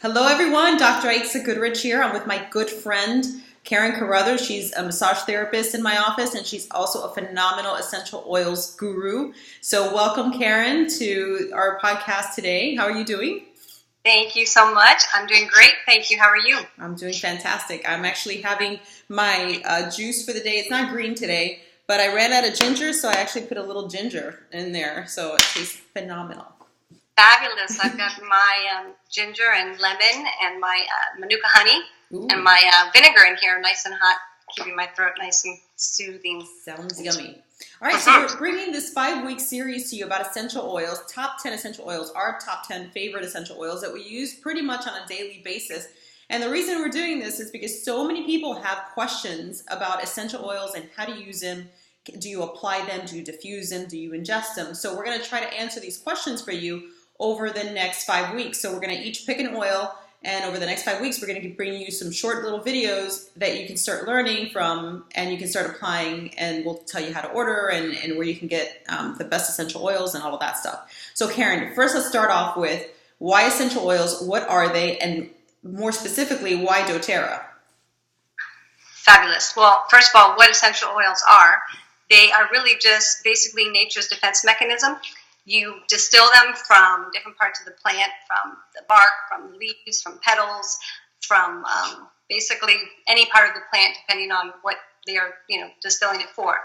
Hello, everyone. Dr. Aixa Goodrich here. I'm with my good friend, Karen Carruthers. She's a massage therapist in my office, and she's also a phenomenal essential oils guru. So welcome, Karen, to our podcast today. How are you doing? Thank you so much. I'm doing great. Thank you. How are you? I'm doing fantastic. I'm actually having my juice for the day. It's not green today, but I ran out of ginger, so I actually put a little ginger in there. So it tastes phenomenal. Fabulous. I've got my ginger and lemon and my Manuka honey. Ooh. And my vinegar in here, nice and hot, keeping my throat nice and soothing. Sounds yummy. All right, so we're bringing this 5-week series to you about essential oils, top 10 essential oils, our top 10 favorite essential oils that we use pretty much on a daily basis. And the reason we're doing this is because so many people have questions about essential oils and how to use them. Do you apply them? Do you diffuse them? Do you ingest them? So we're going to try to answer these questions for you over the next 5 weeks. So we're going to each pick an oil, and over the next 5 weeks, we're going to bring you some short little videos that you can start learning from, and you can start applying, and we'll tell you how to order and where you can get the best essential oils and all of that stuff. So Karen, first let's start off with why essential oils, what are they, and more specifically, why doTERRA? Fabulous. Well, first of all, what essential oils are, they are really just basically nature's defense mechanism. You distill them from different parts of the plant, from the bark, from the leaves, from petals, from basically any part of the plant, depending on what they are, distilling it for.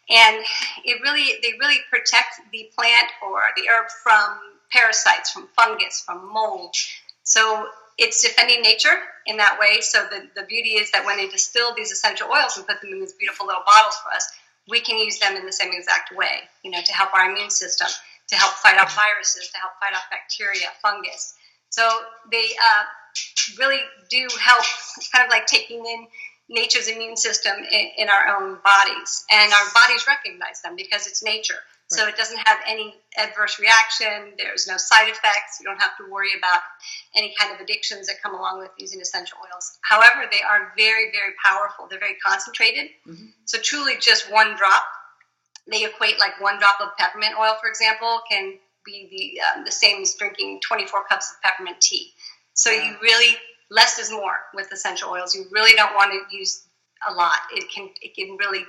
And they really protect the plant or the herb from parasites, from fungus, from mold. So it's defending nature in that way. So the beauty is that when they distill these essential oils and put them in these beautiful little bottles for us, we can use them in the same exact way, to help our immune system, to help fight off viruses, to help fight off bacteria, fungus. So they really do help. It's kind of like taking in nature's immune system in our own bodies. And our bodies recognize them because it's nature. Right. So it doesn't have any adverse reaction. There's no side effects. You don't have to worry about any kind of addictions that come along with using essential oils. However, they are very, very powerful. They're very concentrated. Mm-hmm. So truly just one drop. They equate like one drop of peppermint oil, for example, can be the same as drinking 24 cups of peppermint tea. So you really, less is more with essential oils. You really don't want to use a lot. It can really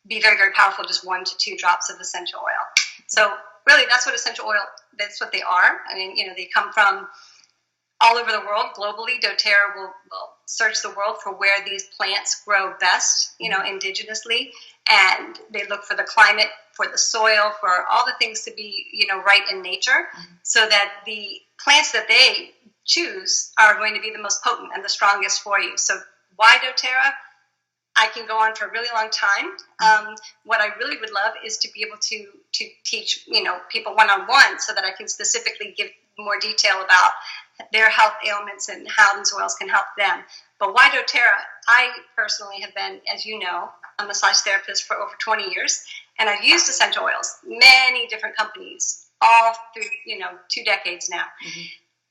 be very, very powerful, just 1 to 2 drops of essential oil. So really, that's what that's what they are. I mean, they come from all over the world. Globally, doTERRA will search the world for where these plants grow best, indigenously, and they look for the climate, for the soil, for all the things to be, right in nature, so that the plants that they choose are going to be the most potent and the strongest for you. So why doTERRA? I can go on for a really long time. What I really would love is to be able to teach, people one-on-one so that I can specifically give more detail about their health ailments and how these oils can help them. But why doTERRA? I personally have been, as you know, a massage therapist for over 20 years, and I've used essential oils, many different companies, all through, 2 decades now. Mm-hmm.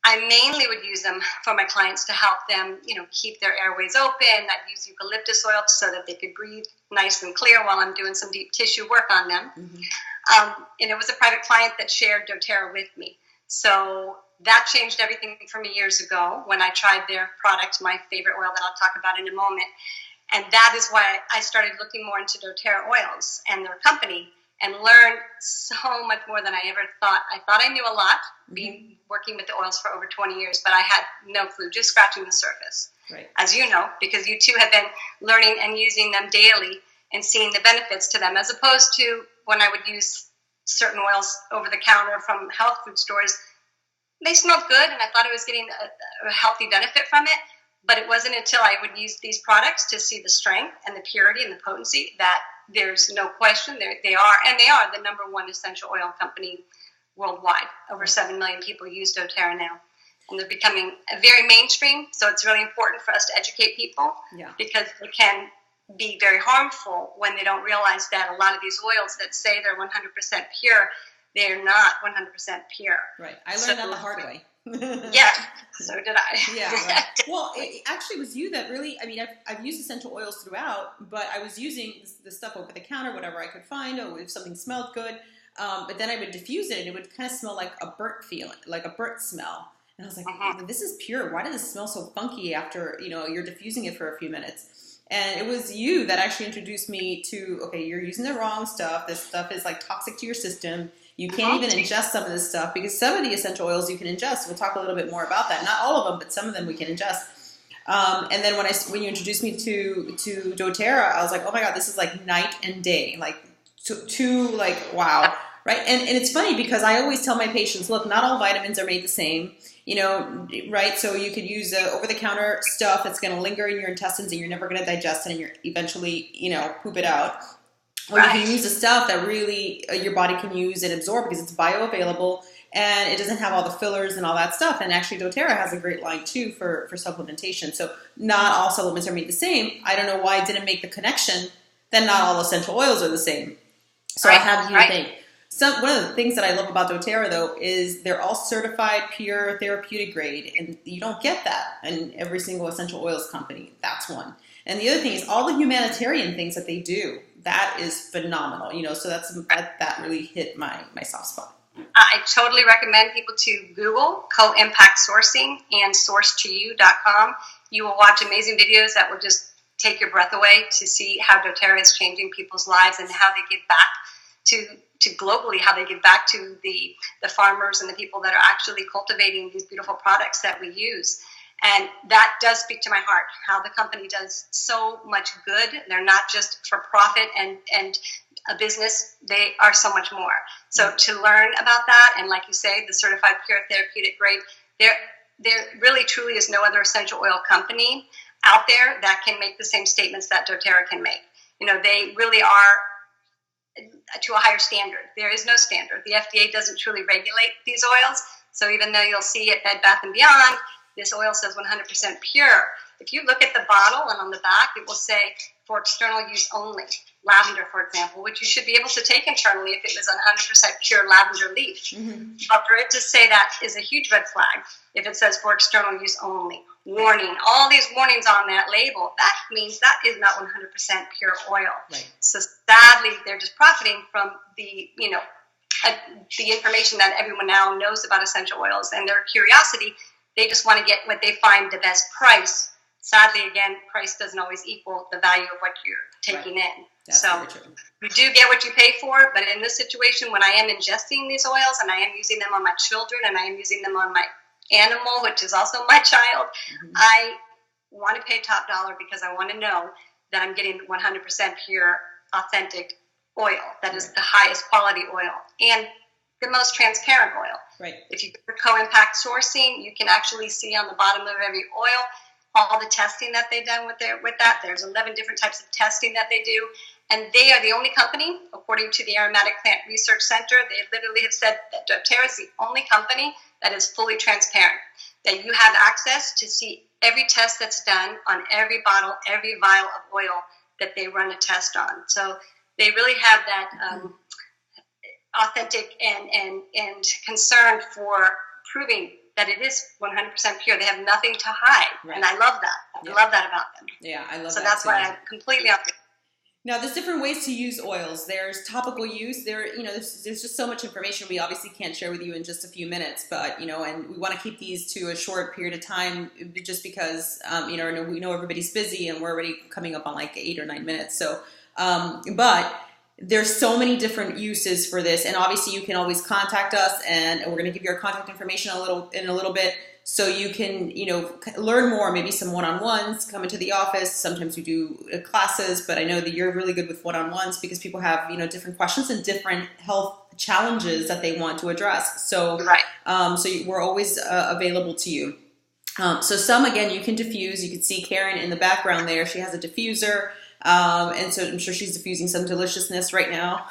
I mainly would use them for my clients to help them, keep their airways open. I'd use eucalyptus oil so that they could breathe nice and clear while I'm doing some deep tissue work on them. Mm-hmm. And it was a private client that shared doTERRA with me. So that changed everything for me years ago when I tried their product, my favorite oil that I'll talk about in a moment. And that is why I started looking more into doTERRA oils and their company, and learned so much more than I ever thought. I thought I knew a lot, working with the oils for over 20 years, but I had no clue, just scratching the surface. Right. As you know, because you too have been learning and using them daily and seeing the benefits to them, as opposed to when I would use certain oils over the counter from health food stores. They smelled good, and I thought I was getting a healthy benefit from it, but it wasn't until I would use these products to see the strength and the purity and the potency that there's no question they are the number one essential oil company worldwide. Over 7 million people use doTERRA now, and they're becoming very mainstream. So it's really important for us to educate people, because they can be very harmful when they don't realize that a lot of these oils that say they're 100% pure, they're not 100% pure. Right. I learned that the hard way. Yeah, so did I. Yeah. Right. Well, it actually was you that really, I've used essential oils throughout, but I was using the stuff over the counter, whatever I could find, or if something smelled good. But then I would diffuse it, and it would kind of smell like a burnt feeling, like a burnt smell. And I was like, Mm-hmm. this is pure. Why does it smell so funky after, you're diffusing it for a few minutes? And it was you that actually introduced me to, okay, you're using the wrong stuff. This stuff is like toxic to your system. You can't even ingest some of this stuff because some of the essential oils you can ingest. We'll talk a little bit more about that. Not all of them, but some of them we can ingest. And then when you introduced me to doTERRA, I was like, oh my God, this is like night and day. Like two like, wow. Right. And it's funny because I always tell my patients, look, not all vitamins are made the same, right? So you could use over the counter stuff that's going to linger in your intestines and you're never going to digest it and you're eventually, poop it out. Or you can use the stuff that really your body can use and absorb because it's bioavailable and it doesn't have all the fillers and all that stuff. And actually doTERRA has a great line too for supplementation. So not all supplements are made the same. I don't know why it didn't make the connection that not all essential oils are the same. So I have you think. One of the things that I love about doTERRA, though, is they're all certified pure therapeutic grade, and you don't get that in every single essential oils company. That's one. And the other thing is all the humanitarian things that they do. That is phenomenal, so that really hit my soft spot. I totally recommend people to Google Co-Impact Sourcing and source2you.com. You will watch amazing videos that will just take your breath away to see how doTERRA is changing people's lives and how they give back to globally, how they give back to the farmers and the people that are actually cultivating these beautiful products that we use. And that does speak to my heart, how the company does so much good. They're not just for profit and a business, they are so much more. So to learn about that, and like you say, the certified pure therapeutic grade, there really truly is no other essential oil company out there that can make the same statements that doTERRA can make. They really are to a higher standard. There is no standard. The FDA doesn't truly regulate these oils. So even though you'll see at Bed Bath & Beyond, this oil says 100% pure. If you look at the bottle and on the back, it will say for external use only. Lavender, for example, which you should be able to take internally if it was 100% pure lavender leaf. Mm-hmm. But for it to say that is a huge red flag if it says for external use only. Warning, all these warnings on that label, that means that is not 100% pure oil. Right. So sadly, they're just profiting from the information that everyone now knows about essential oils and their curiosity. They just want to get what they find the best price. Sadly, again, price doesn't always equal the value of what you're taking in. That's so you do get what you pay for, but in this situation, when I am ingesting these oils and I am using them on my children and I am using them on my animal, which is also my child, mm-hmm. I want to pay top dollar because I want to know that I'm getting 100% pure, authentic oil. That is the highest quality oil and the most transparent oil. Right. If you go to Co-Impact Sourcing, you can actually see on the bottom of every oil all the testing that they've done with that. There's 11 different types of testing that they do. And they are the only company, according to the Aromatic Plant Research Center, they literally have said that doTERRA is the only company that is fully transparent, that you have access to see every test that's done on every bottle, every vial of oil that they run a test on. So they really have that authentic and concern for proving that it is 100% pure. They have nothing to hide. Right. And I love that. I love that about them. Yeah, I love that. So that's why I'm completely up. Now, there's different ways to use oils. There's topical use. There's just so much information we obviously can't share with you in just a few minutes. But, and we want to keep these to a short period of time just because, we know everybody's busy and we're already coming up on like 8 or 9 minutes. So, but there's so many different uses for this. And obviously you can always contact us and we're going to give you our contact information in a little bit. So you can, learn more, maybe some one-on-ones, come into the office. Sometimes we do classes, but I know that you're really good with one-on-ones because people have, different questions and different health challenges that they want to address. So, we're always available to you. So some, again, you can diffuse. You can see Karen in the background there. She has a diffuser. And so I'm sure she's diffusing some deliciousness right now.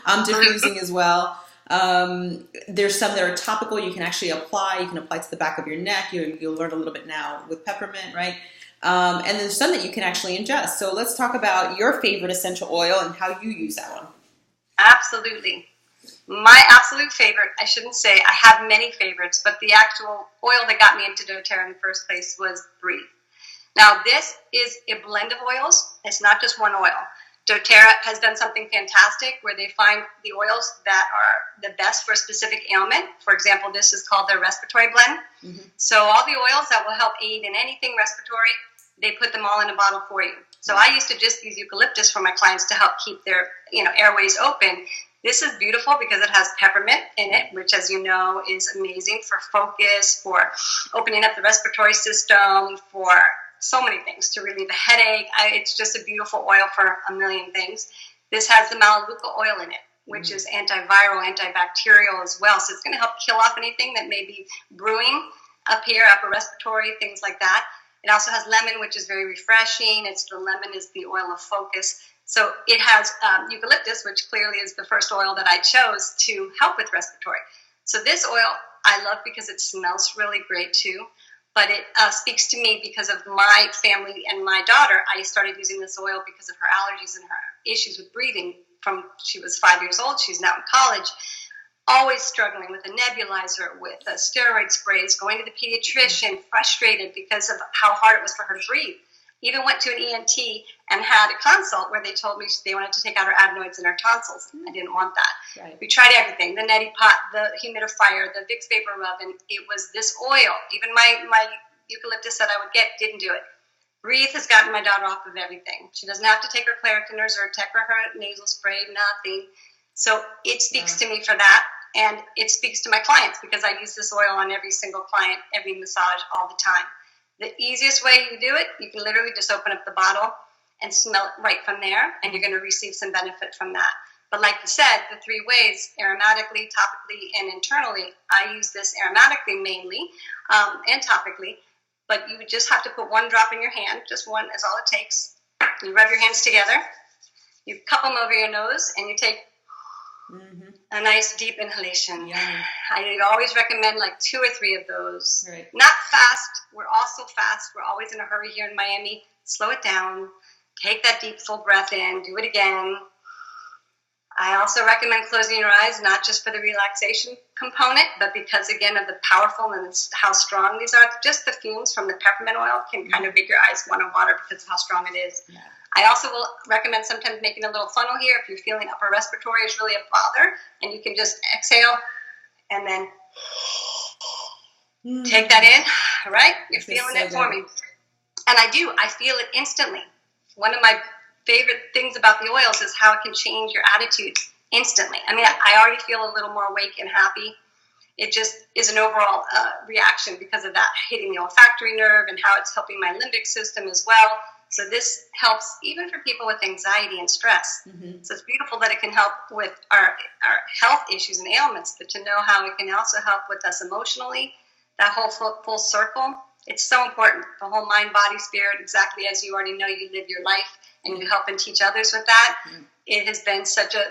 I'm diffusing as well. There's some that are topical. You can actually apply. You can apply to the back of your neck. You'll learn a little bit now with peppermint, right? And there's some that you can actually ingest. So let's talk about your favorite essential oil and how you use that one. Absolutely. My absolute favorite, I shouldn't say I have many favorites, but the actual oil that got me into doTERRA in the first place was Breathe. Now, this is a blend of oils. It's not just one oil. doTERRA has done something fantastic where they find the oils that are the best for a specific ailment. For example, this is called their respiratory blend. Mm-hmm. So all the oils that will help aid in anything respiratory, they put them all in a bottle for you. So I used to just use eucalyptus for my clients to help keep their airways open. This is beautiful because it has peppermint in it, which, as you know, is amazing for focus, for opening up the respiratory system, for so many things, to relieve a headache. It's just a beautiful oil for a million things. This has the Melaleuca oil in it, which is antiviral, antibacterial as well. So it's going to help kill off anything that may be brewing up here, upper respiratory, things like that. It also has lemon, which is very refreshing. The lemon is the oil of focus. So it has eucalyptus, which clearly is the first oil that I chose to help with respiratory. So this oil I love because it smells really great too. But it speaks to me because of my family and my daughter. I started using this oil because of her allergies and her issues with breathing from she was 5 years old. She's now in college, always struggling with a nebulizer, with steroid sprays, going to the pediatrician, frustrated because of how hard it was for her to breathe. Even went to an ENT and had a consult where they told me they wanted to take out her adenoids and her tonsils. I didn't want that. Right. We tried everything, the neti pot, the humidifier, the Vicks Vapor Rub, and it was this oil. Even my eucalyptus that I would get didn't do it. Breathe has gotten my daughter off of everything. She doesn't have to take her Claritiners or take her nasal spray, nothing. So it speaks to me for that, and it speaks to my clients because I use this oil on every single client, every massage, all the time. The easiest way you do it, you can literally just open up the bottle and smell it right from there, and you're going to receive some benefit from that. But like you said, the 3 ways, aromatically, topically, and internally, I use this aromatically mainly, and topically, but you would just have to put 1 drop in your hand, just 1 is all it takes. You rub your hands together, you cup them over your nose, and you take a nice deep inhalation. I always recommend like 2 or 3 of those. Right. Not fast. We're also fast. We're always in a hurry here in Miami. Slow it down. Take that deep, full breath in. Do it again. I also recommend closing your eyes, not just for the relaxation component, but because, again, of the powerful and how strong these are. Just the fumes from the peppermint oil can kind of make your eyes want to water because of how strong it is. Yeah. I also will recommend sometimes making a little funnel here if you're feeling upper respiratory is really a bother, and you can just exhale and then take that in, right? You're feeling it for me. And I feel it instantly. One of my favorite things about the oils is how it can change your attitude instantly. I mean, I already feel a little more awake and happy. It just is an overall reaction because of that hitting the olfactory nerve and how it's helping my limbic system as well. So this helps even for people with anxiety and stress. So it's beautiful that it can help with our health issues and ailments, but to know how it can also help with us emotionally, that whole full circle, it's so important. The whole mind, body, spirit, exactly as you already know, you live your life and you help and teach others with that. It has been such a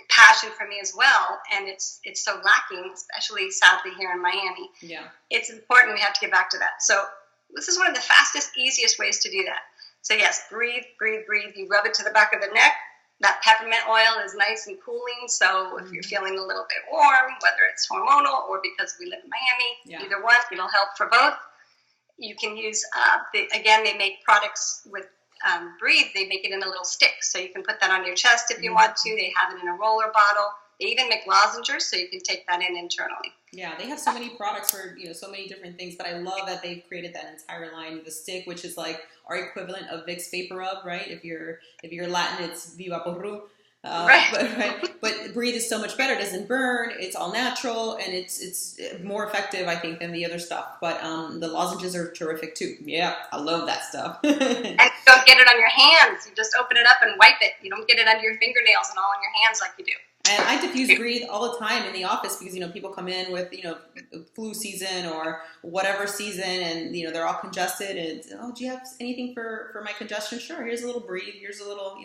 passion for me as well, and it's so lacking, especially sadly here in Miami. It's important. We have to get back to that. So this is one of the fastest, easiest ways to do that. So yes, breathe, breathe, breathe. You rub it to the back of the neck. That peppermint oil is nice and cooling. So if you're feeling a little bit warm, whether it's hormonal or because we live in Miami, either one, it'll help for both. You can use, again, they make products with Breathe. They make it in a little stick. So you can put that on your chest if you want to. They have it in a roller bottle. They even make lozenges, so you can take that in internally. Yeah, they have so many products for so many different things, but I love that they've created that entire line. The stick, which is like our equivalent of Vicks Vapor Rub, right? If you're Latin, it's Viva Porru. But Breathe is so much better. It doesn't burn. It's all natural, and it's more effective, I think, than the other stuff. But the lozenges are terrific too. Yeah, I love that stuff. And you don't get it on your hands. You just open it up and wipe it. You don't get it under your fingernails and all on your hands like you do. And I diffuse Breathe all the time in the office because, people come in with, flu season or whatever season and, they're all congested and, do you have anything for my congestion? Sure. Here's a little Breathe. Here's a little,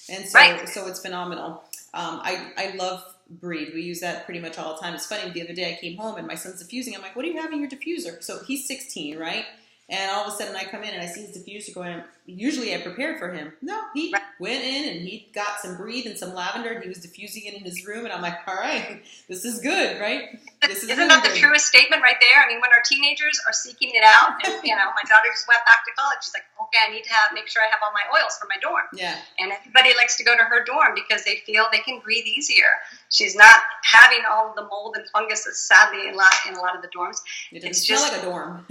and so it's phenomenal. I love Breathe. We use that pretty much all the time. It's funny. The other day I came home and my son's diffusing. I'm like, what do you have in your diffuser? So he's 16, right? And all of a sudden I come in and I see his diffuser going, usually I prepared for him. No, he went in and he got some breathe and some lavender and he was diffusing it in his room. And I'm like, all right, this is good, right? This is Isn't that the truest statement right there? I mean, when our teenagers are seeking it out, and my daughter just went back to college. She's like, okay, I need to make sure I have all my oils for my dorm. Yeah. And everybody likes to go to her dorm because they feel they can breathe easier. She's not having all of the mold and fungus that's sadly in a lot of the dorms. It doesn't smell like a dorm.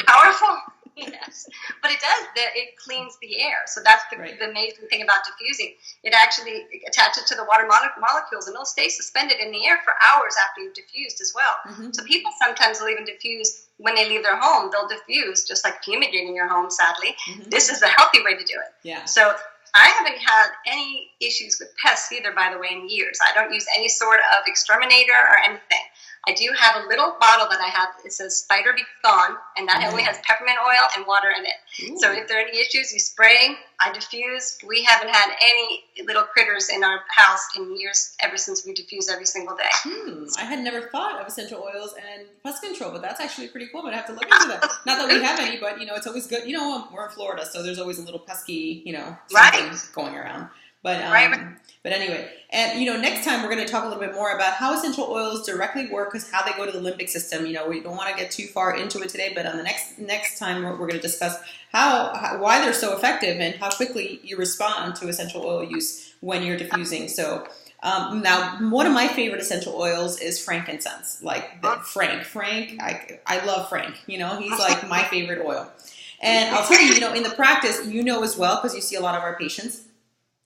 Powerful. Yes, but it does. It cleans the air. So that's the amazing thing about diffusing. It actually attaches to the water molecules, and they'll stay suspended in the air for hours after you've diffused as well. Mm-hmm. So people sometimes will even diffuse when they leave their home. They'll diffuse just like fumigating your home. Sadly, this is the healthy way to do it. Yeah. So I haven't had any issues with pests either, by the way, in years. I don't use any sort of exterminator or anything. I do have a little bottle that I have. It says Spider Be Gone, and that only has peppermint oil and water in it. Ooh. So if there are any issues, you spray, I diffuse. We haven't had any little critters in our house in years, ever since we diffuse every single day. I had never thought of essential oils and pest control, but that's actually pretty cool. But I have to look into that. Not that we have any, but it's always good. We're in Florida, so there's always a little pesky, something going around. But But anyway, and next time we're going to talk a little bit more about how essential oils directly work, because how they go to the limbic system. We don't want to get too far into it today, but on the next time we're going to discuss why they're so effective and how quickly you respond to essential oil use when you're diffusing. So now, one of my favorite essential oils is frankincense. Like Frank, I love Frank. He's like my favorite oil. And I'll tell you, in the practice, as well, because you see a lot of our patients.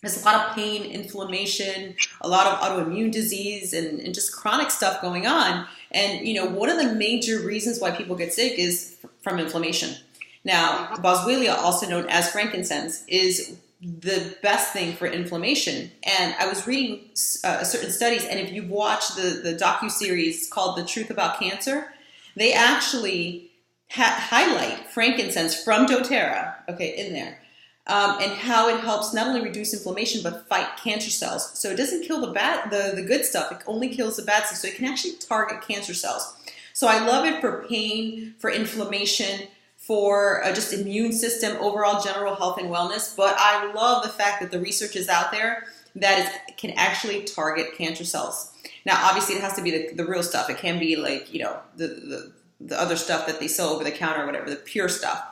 There's a lot of pain, inflammation, a lot of autoimmune disease, and just chronic stuff going on. And, one of the major reasons why people get sick is from inflammation. Now, boswellia, also known as frankincense, is the best thing for inflammation. And I was reading certain studies, and if you watch the docuseries called The Truth About Cancer, they actually highlight frankincense from doTERRA, in there. And how it helps not only reduce inflammation but fight cancer cells. So it doesn't kill the good stuff; it only kills the bad stuff. So it can actually target cancer cells. So I love it for pain, for inflammation, for just immune system, overall general health and wellness. But I love the fact that the research is out there that it can actually target cancer cells. Now, obviously, it has to be the real stuff. It can be like the other stuff that they sell over the counter or whatever, the pure stuff.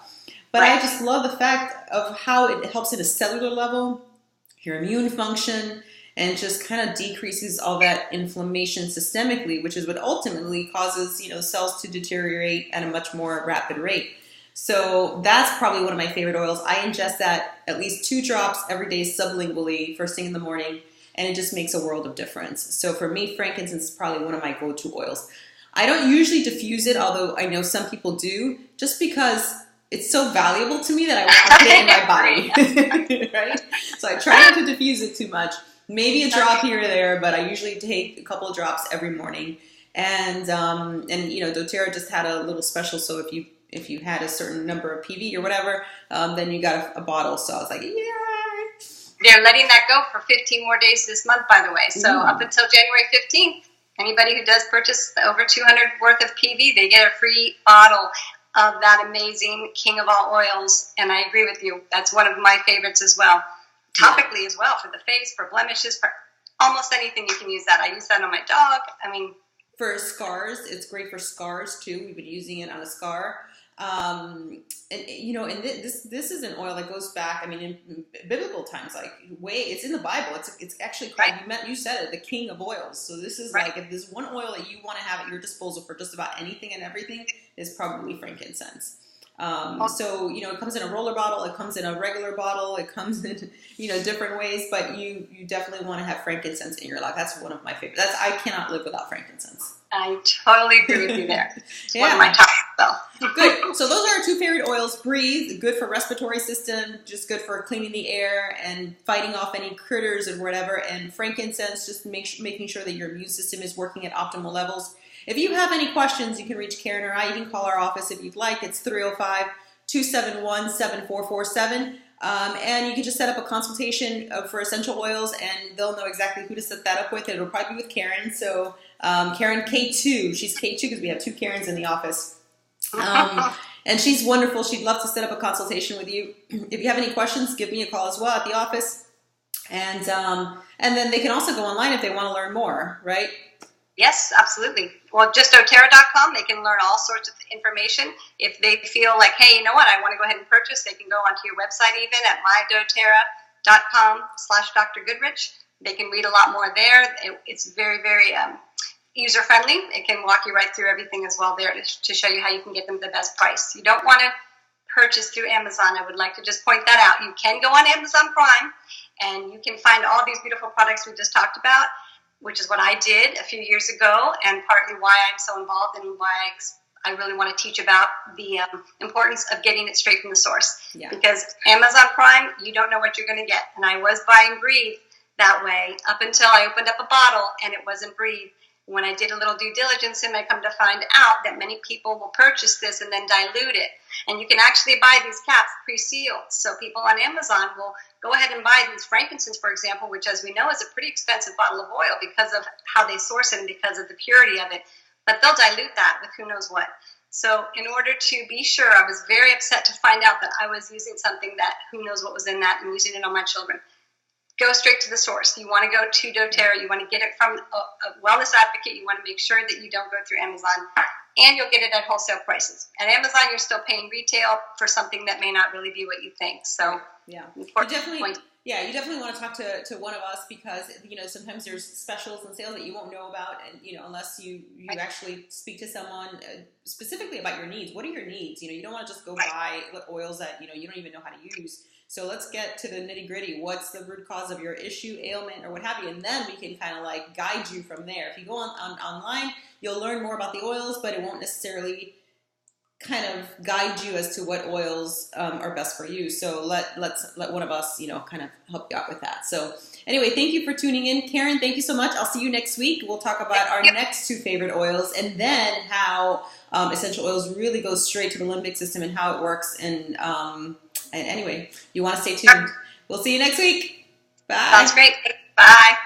But I just love the fact of how it helps at a cellular level, your immune function, and just kind of decreases all that inflammation systemically, which is what ultimately causes, cells to deteriorate at a much more rapid rate. So that's probably one of my favorite oils. I ingest that at least 2 drops every day sublingually first thing in the morning, and it just makes a world of difference. So for me, frankincense is probably one of my go-to oils. I don't usually diffuse it, although I know some people do, just because it's so valuable to me that I want to get in my body, right? So I try not to diffuse it too much. Maybe a drop here or there, but I usually take a couple of drops every morning. And doTERRA just had a little special. So if you had a certain number of PV or whatever, then you got a bottle. So I was like, yeah. They're letting that go for 15 more days this month, by the way. So up until January 15th, anybody who does purchase over 200 worth of PV, they get a free bottle of that amazing king of all oils. And I agree with you. That's one of my favorites as well. Topically as well, for the face, for blemishes, for almost anything you can use that. I use that on my dog. For scars, it's great for scars too. We've been using it on a scar. This is an oil that goes back, in biblical times, it's in the Bible. It's actually called, you said it, the king of oils. So this is if there's one oil that you want to have at your disposal for just about anything and everything, is probably frankincense. So, it comes in a roller bottle, it comes in a regular bottle, it comes in, different ways, but you definitely want to have frankincense in your life. That's one of my favorites. I cannot live without frankincense. I totally agree with you there. It's one of my top, though. Good. So those are our 2 favorite oils. Breathe, good for respiratory system, just good for cleaning the air and fighting off any critters and whatever. And frankincense, just making sure that your immune system is working at optimal levels. If you have any questions, you can reach Karen or I. You can call our office if you'd like. It's 305-271-7447. And you can just set up a consultation for essential oils, and they'll know exactly who to set that up with. It'll probably be with Karen. So Karen K2, she's K2 because we have 2 Karens in the office. And she's wonderful. She'd love to set up a consultation with you. If you have any questions, give me a call as well at the office. And then they can also go online if they want to learn more, right? Yes, absolutely. Well, just doTERRA.com, they can learn all sorts of information. If they feel like, hey, you know what, I want to go ahead and purchase, they can go onto your website even at mydoterra.com/Dr. Goodrich. They can read a lot more there. It's very, very user-friendly. It can walk you right through everything as well there to show you how you can get them the best price. You don't want to purchase through Amazon. I would like to just point that out. You can go on Amazon Prime, and you can find all these beautiful products we just talked about, which is what I did a few years ago, and partly why I'm so involved and why I really want to teach about the importance of getting it straight from the source. Yeah. Because Amazon Prime, you don't know what you're going to get. And I was buying Breathe that way up until I opened up a bottle and it wasn't Breathe. When I did a little due diligence, and I come to find out that many people will purchase this and then dilute it. And you can actually buy these caps pre-sealed. So people on Amazon will go ahead and buy these frankincense, for example, which, as we know, is a pretty expensive bottle of oil because of how they source it and because of the purity of it. But they'll dilute that with who knows what. So in order to be sure, I was very upset to find out that I was using something that who knows what was in that and using it on my children. Go straight to the source. You want to go to doTERRA. You want to get it from a wellness advocate. You want to make sure that you don't go through Amazon. And you'll get it at wholesale prices. At Amazon, you're still paying retail for something that may not really be what you think. So, yeah, important point. Yeah, you definitely want to talk to one of us because, sometimes there's specials and sales that you won't know about, and, unless you actually speak to someone specifically about your needs. What are your needs? You don't want to just go buy oils that, you don't even know how to use. So let's get to the nitty gritty. What's the root cause of your issue, ailment, or what have you? And then we can kind of guide you from there. If you go online, you'll learn more about the oils, but it won't necessarily kind of guide you as to what oils are best for you. So let one of us, kind of help you out with that. So anyway, thank you for tuning in. Karen, thank you so much. I'll see you next week. We'll talk about our next two favorite oils and then how essential oils really go straight to the limbic system and how it works. And anyway, you want to stay tuned. We'll see you next week. Bye. Sounds great. Bye.